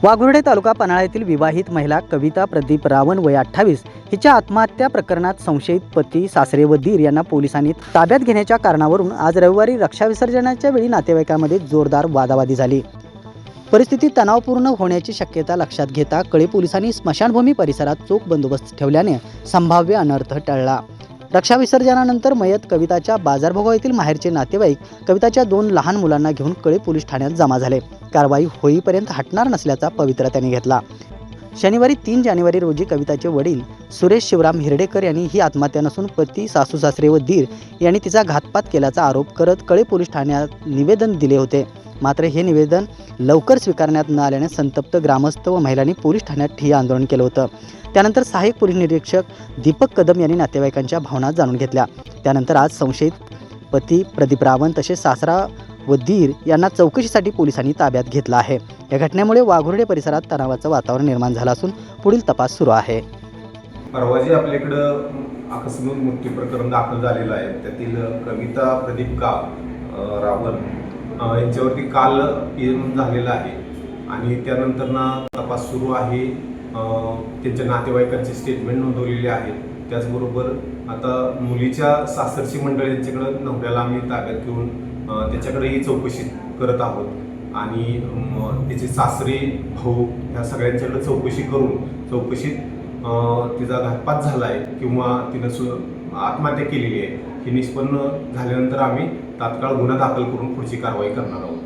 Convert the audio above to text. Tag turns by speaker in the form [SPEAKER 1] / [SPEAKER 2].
[SPEAKER 1] वाघुर्डे तालुका पन्हाळा येथील विवाहित महिला कविता प्रदीप रावण वय 28 हिच्या आत्महत्या प्रकरणात संशयित पती, सासरे व दीर यांना पोलिसांनी ताब्यात घेण्याच्या कारणावरून आज रविवारी रक्षा विसर्जनाच्या वेळी नातेवाईकांमध्ये जोरदार वादावादी झाली। परिस्थिती तणावपूर्ण होण्याची शक्यता लक्षात घेता कळे पोलिसांनी स्मशानभूमी परिसरात चोख बंदोबस्त ठेवल्याने संभाव्य अनर्थ टळला। रक्षा विसर्जनानंतर मयत कविताच्या बाजारभोगा येथील माहेरचे नातेवाईक कविताच्या 2 लहान मुलांना घेऊन कळे पोलीस ठाण्यात जमा झाले। कारवाई होईपर्यंत हटणार नसल्याचा पवित्रा त्यांनी घेतला। शनिवारी 3 जानेवारी रोजी कविताचे वडील सुरेश शिवराम हिरडेकर यांनी ही आत्महत्या नसून पती, सासू सासरे व दीर यांनी तिचा घातपात केल्याचा आरोप करत कळे पोलीस ठाण्यात निवेदन दिले होते। मात्र हे निवेदन लवकर स्वीकारण्यात न आल्याने संतप्त ग्रामस्थ व महिलांनी पोलीस ठाण्यात ठिय्या आंदोलन केलं होतं। त्यानंतर सहाय्यक पोलीस निरीक्षक दीपक कदम यांनी नातेवाईकांच्या भावना जाणून घेतल्या। त्यानंतर आज संशयित पती प्रदीप रावण तसेच सासरा व दीर यांना चौकशीसाठी पोलिसांनी ताब्यात घेतलं आहे। या घटनेमुळे वाघुर्डे परिसरात तणावाचं वातावरण निर्माण झालं असून पुढील तपास सुरू आहे।
[SPEAKER 2] परवा जे आपल्याकडं आकस्मिक मृत्यू प्रकरण दाखल झालेलं आहे त्यातील कविता प्रदीप रावण यांच्यावरती काल पीएम झालेला आहे आणि त्यानंतर तपास सुरू आहे। त्यांच्या नातेवाईकांचे स्टेटमेंट नोंदवलेले आहे। त्याचबरोबर आता मुलीच्या सासरची मंडळी यांच्याकडे नवऱ्याला आम्ही ताब्यात घेऊन त्याच्याकडेही चौकशी करत आहोत आणि त्याचे सासरे भाऊ ह्या सगळ्यांच्याकडे चौकशी करून चौकशीत तिचा घातपात झाला आहे किंवा तिनं आत्महत्या केलेली आहे हे निष्पन्न झाल्यानंतर आम्ही तात्काळ गुन्हा दाखल करून पुढची कारवाई करणार आहोत।